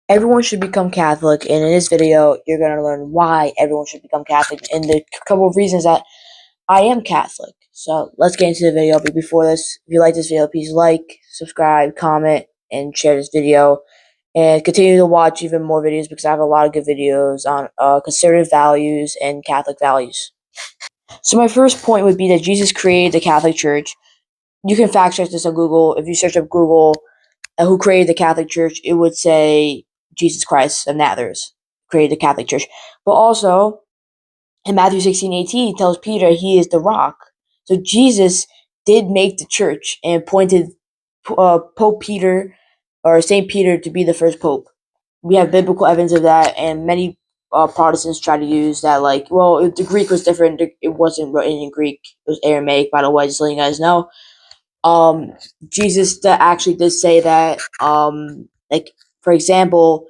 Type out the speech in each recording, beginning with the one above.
Everyone should become Catholic, and in this video, you're going to learn why everyone should become Catholic and the couple of reasons that I am Catholic. So let's get into the video. But before this, if you like this video, please like, subscribe, comment, and share this video. And continue to watch even more videos because I have a lot of good videos on conservative values and Catholic values. So my first point would be that Jesus created the Catholic Church. You can fact check this on Google. If you search up Google, who created the Catholic Church, it would say Jesus Christ of Nazareth created the Catholic Church. But also, in Matthew 16:18, he tells Peter he is the rock. So Jesus did make the church and appointed Pope Peter or Saint Peter to be the first pope. We have biblical evidence of that, and many Protestants try to use that like, well, the Greek was different. It wasn't written in Greek. It was Aramaic, by the way, just letting you guys know. Jesus actually did say that. Like for example,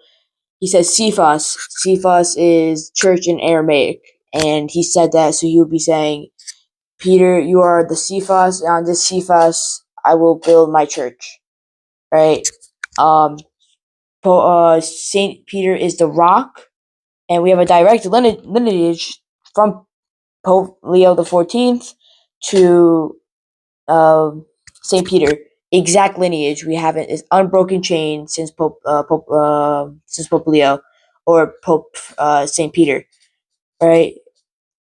he says Cephas. Cephas is church in Aramaic, and he said that, so he would be saying, Peter, you are the Cephas, and on this Cephas I will build my church. Right? Saint Peter is the rock, and we have a direct lineage from Pope Leo XIV to Saint Peter. Exact lineage we have it is unbroken chain since Pope Leo or Pope Saint Peter, right?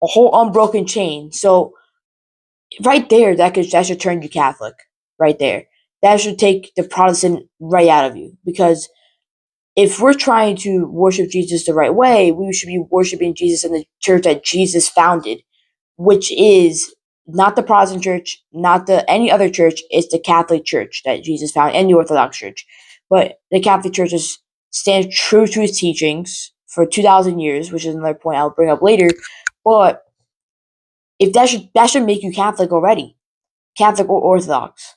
A whole unbroken chain. So right there, that should turn you Catholic. Right there, that should take the Protestant right out of you, because if we're trying to worship Jesus the right way, we should be worshiping Jesus in the church that Jesus founded, which is not the Protestant church, not the any other church. It's the Catholic Church that Jesus founded, and the Orthodox Church. But the Catholic Church stands true to its teachings for 2,000 years, which is another point I'll bring up later. But if that should make you Catholic already, Catholic or Orthodox,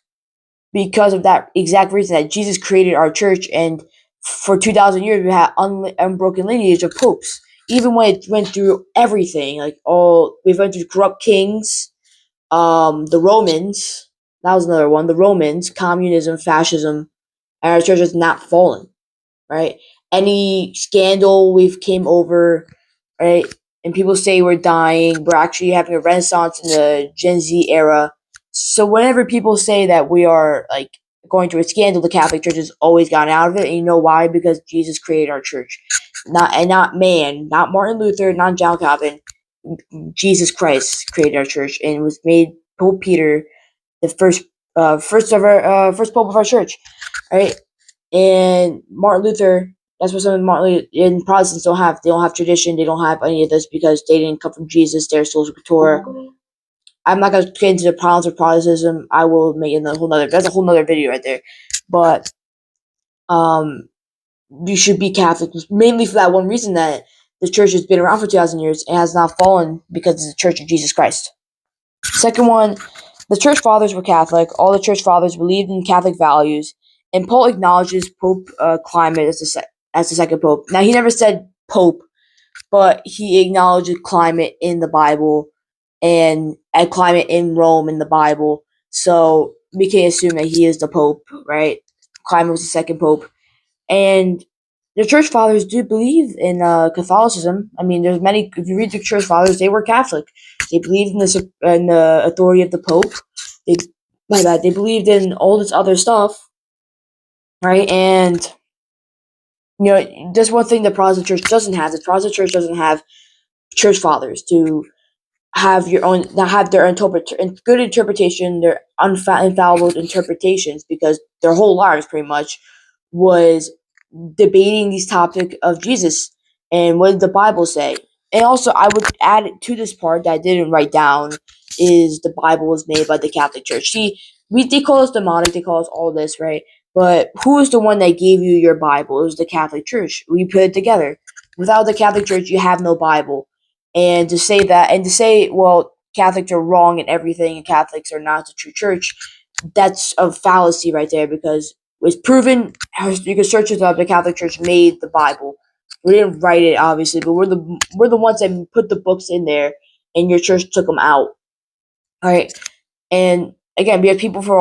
because of that exact reason that Jesus created our church, and for 2,000 years we had unbroken lineage of popes. Even when it went through everything, like we went through corrupt kings, the Romans, that was another one. The Romans, communism, fascism, and our church has not fallen, right? Any scandal we've came over, right? And people say we're dying. We're actually having a renaissance in the Gen Z era. So whenever people say that we are like going through a scandal, the Catholic Church has always gotten out of it. And you know why? Because Jesus created our church, not man, not Martin Luther, not John Calvin. Jesus Christ created our church and was made Pope Peter the first pope of our church, right? And Martin Luther. That's what some of Martin and Protestants don't have. They don't have tradition. They don't have any of this because they didn't come from Jesus. They're sola scriptura. I'm not gonna get into the problems of Protestantism. I will make it a whole nother. That's a whole nother video right there. But you should be Catholic mainly for that one reason, that the church has been around for 2,000 years and has not fallen because it's the Church of Jesus Christ. Second one, the church fathers were Catholic. All the church fathers believed in Catholic values, and Paul acknowledges Pope Clement as the second pope. Now, he never said pope, but he acknowledges Clement in the Bible and Clement in Rome in the Bible. So we can assume that he is the pope, right? Clement was the second pope, and the church fathers do believe in Catholicism. I mean, there's many. If you read the church fathers, they were Catholic. They believed in the authority of the Pope. They believed in all this other stuff, right? And there's one thing the Protestant church doesn't have. The Protestant church doesn't have church fathers to have their good interpretation, their infallible interpretations, because their whole lives pretty much was debating these topics of Jesus and what did the Bible say. And also, I would add to this part that I didn't write down is the Bible was made by the Catholic Church. See, they call us demonic, they call us all this, right? But who is the one that gave you your Bible? It was the Catholic Church. We put it together. Without the Catholic Church, you have no Bible. And to say, well, Catholics are wrong in everything and Catholics are not the true church, that's a fallacy right there, because it's proven. You can search it up. The Catholic Church made the Bible. We didn't write it, obviously, but we're the ones that put the books in there, and your church took them out. All right, and again, we have people for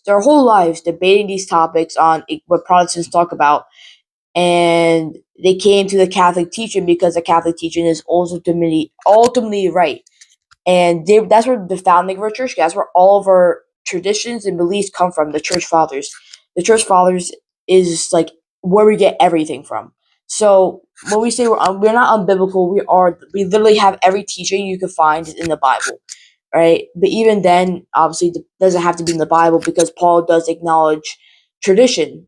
their whole lives debating these topics on what Protestants talk about. and they came to the Catholic teaching because the Catholic teaching is ultimately right. And that's where the founding of our church, that's where all of our traditions and beliefs come from, the church fathers. The church fathers is like where we get everything from. So when we say we're not unbiblical, we literally have every teaching you could find in the Bible, right? But even then, obviously, it doesn't have to be in the Bible because Paul does acknowledge tradition,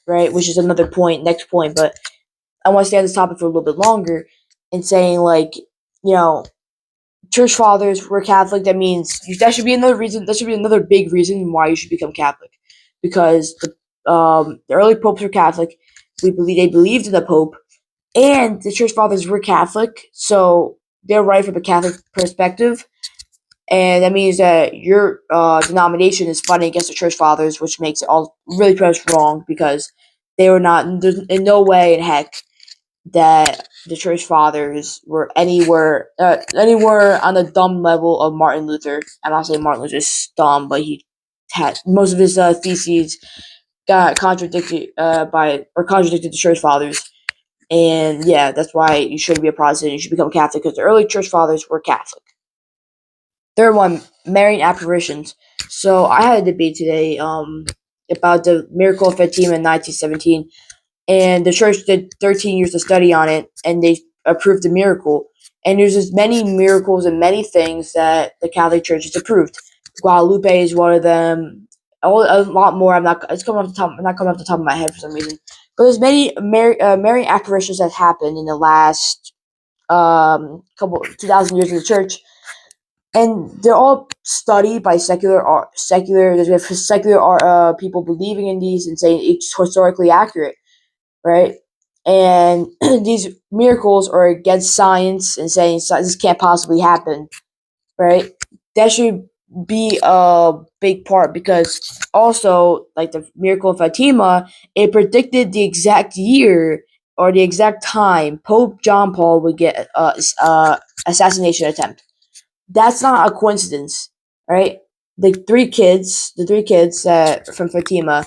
right? Which is another point, next point. But I want to stay on this topic for a little bit longer and saying, like, you know, church fathers were Catholic. That means that should be another reason. That should be another big reason why you should become Catholic, because the early popes were Catholic. They believed in the Pope, and the church fathers were Catholic, so they're right from a Catholic perspective. And that means that your denomination is fighting against the church fathers, which makes it all really pretty much wrong because they were not. There's in no way in heck that the church fathers were anywhere on the dumb level of Martin Luther. I'm not saying Martin Luther's dumb, but he had most of his theses got contradicted contradicted the church fathers. And yeah, that's why you shouldn't be a Protestant. You should become Catholic because the early church fathers were Catholic. Third one, Marian apparitions. So I had a debate today about the miracle of Fatima in 1917, and the church did 13 years of study on it, and they approved the miracle. And there's just many miracles and many things that the Catholic Church has approved. Guadalupe is one of them. A lot more. It's coming off the top. Not coming off the top of my head for some reason. But there's many Marian apparitions that happened in the last couple 2,000 years of the church, and they're all studied by secular people believing in these and saying it's historically accurate, right? And these miracles are against science and saying this can't possibly happen, right? That should be a big part because also, like the miracle of Fatima, it predicted the exact year or the exact time Pope John Paul would get assassination attempt. That's not a coincidence, right? The three kids from Fatima,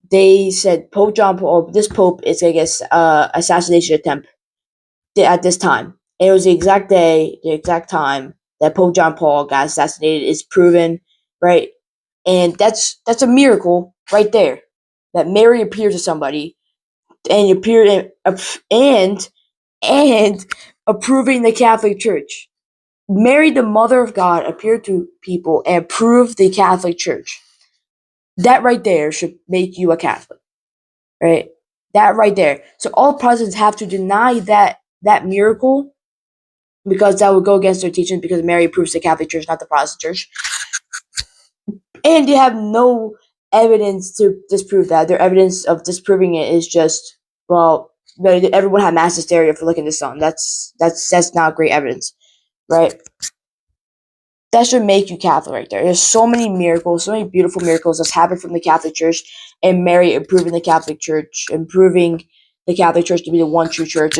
they said Pope John Paul, this Pope is I guess assassination attempt at this time. And it was the exact day, the exact time that Pope John Paul got assassinated is proven, right? And that's a miracle right there. That Mary appeared to somebody and appeared and approving the Catholic Church. Mary, the Mother of God, appeared to people and approved the Catholic Church. That right there should make you a Catholic, right? That right there. So all Protestants have to deny that miracle because that would go against their teaching because Mary approves the Catholic Church, not the Protestant Church. And they have no evidence to disprove that. Their evidence of disproving it is just, well, everyone had mass hysteria for looking at the sun. That's not great evidence, right? That should make you Catholic right there. There's so many miracles, so many beautiful miracles that's happened from the Catholic Church, and Mary improving the Catholic Church, improving the Catholic Church to be the one true church.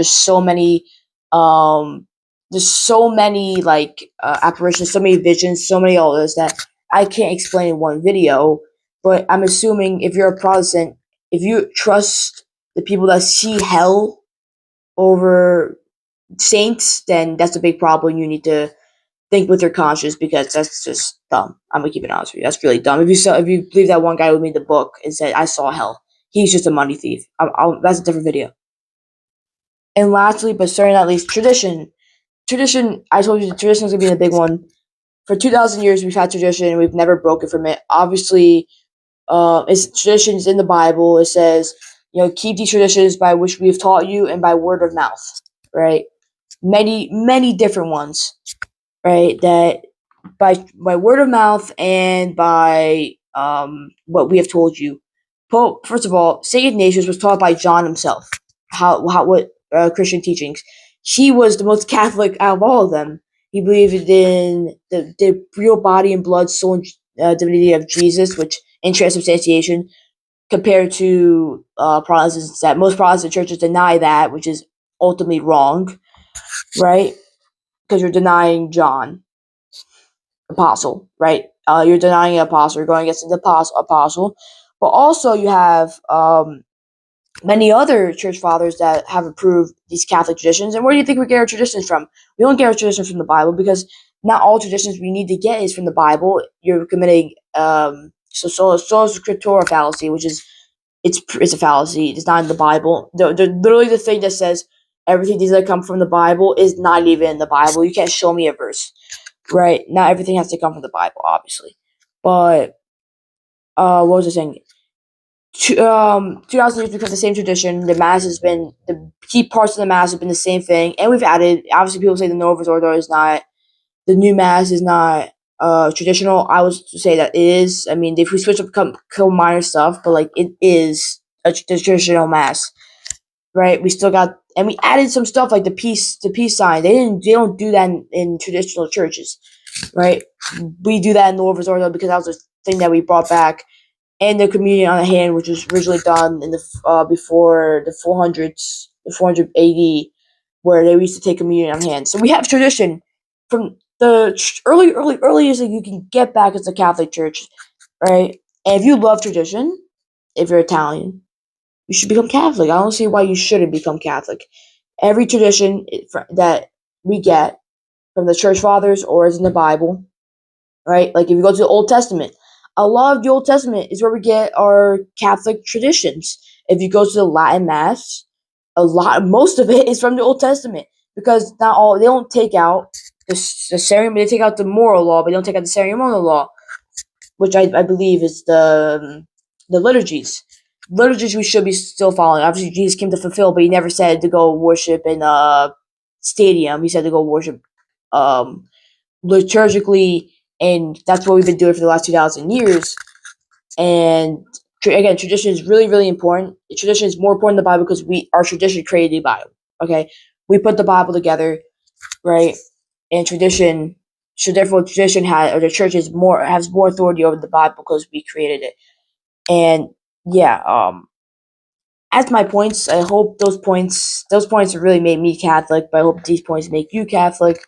Um, there's so many like apparitions, so many visions, so many all this that I can't explain in one video. But I'm assuming if you're a Protestant, if you trust the people that see hell over saints, then that's a big problem. You need to think with your conscience because that's just dumb. I'm gonna keep it honest with you. That's really dumb. If you believe that one guy who made the book and said I saw hell, he's just a money thief. That's a different video. And lastly, but certainly not least, tradition. Tradition. I told you, tradition is gonna be the big one. For 2,000 years, we've had tradition. And we've never broken from it. Obviously, it's traditions in the Bible. It says, keep these traditions by which we have taught you and by word of mouth. Right. Many different ones. Right. That by word of mouth and by what we have told you. Pope, first of all, Saint Ignatius was taught by John himself. What Christian teachings? He was the most Catholic out of all of them. He believed in the real body and blood, soul, and divinity of Jesus, which in transubstantiation, compared to Protestants. That most Protestant churches deny that, which is ultimately wrong, right? Because you're denying John apostle, right? You're denying an apostle. You're going against the apostle. But also you have many other church fathers that have approved these Catholic traditions. And where do you think we get our traditions from? We don't get our traditions from the Bible, because not all traditions we need to get is from the Bible. You're committing sola scriptura fallacy, which is it's a fallacy. It's not in the Bible. Literally the thing that says everything needs to come from the Bible is not even in the Bible. You can't show me a verse, right? Not everything has to come from the Bible, obviously. But what was I saying? 2000 years become the same tradition. The mass has been the key parts of the mass have been the same thing, and we've added. Obviously, people say the Novus Ordo is not the new mass is not traditional. I was to say that it is. I mean, if we switch up couple minor stuff, but like it is a traditional mass, right? We still got, and we added some stuff like the peace sign. They don't do that in traditional churches, right? We do that in the Novus Ordo because that was a thing that we brought back, and the communion on the hand, which was originally done in the before the 400s, the 400 AD, where they used to take communion on hand. So we have tradition from the earliest that you can get back as the Catholic Church, right? And if you love tradition, if you're Italian, you should become Catholic. I don't see why you shouldn't become Catholic. Every tradition that we get from the Church Fathers or is in the Bible, right? Like if you go to the Old Testament, a lot of the Old Testament is where we get our Catholic traditions. If you go to the Latin Mass, most of it is from the Old Testament, because not all they don't take out the ceremony. They take out the moral law, but they don't take out the ceremonial law, which I believe is the liturgies. Liturgies we should be still following. Obviously, Jesus came to fulfill, but he never said to go worship in a stadium. He said to go worship um, liturgically, and that's what we've been doing for the last 2,000 years. And again, tradition is really, really important. Tradition is more important than the Bible because our tradition created the Bible. Okay, we put the Bible together, right? And tradition has, or the church has more authority over the Bible because we created it. And yeah, as my points, I hope those points really made me Catholic, but I hope these points make you Catholic.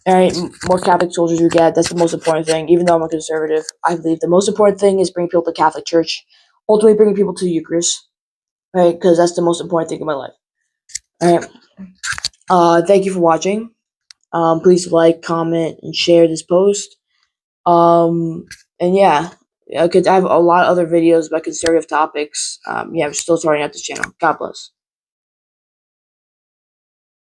All right, more Catholic soldiers we get. That's the most important thing. Even though I'm a conservative, I believe the most important thing is bringing people to the Catholic Church. Ultimately, bringing people to the Eucharist, right? Because that's the most important thing in my life. All right. Thank you for watching. Please like, comment, and share this post. And yeah, I have a lot of other videos about conservative topics. Yeah, I'm still starting out this channel. God bless.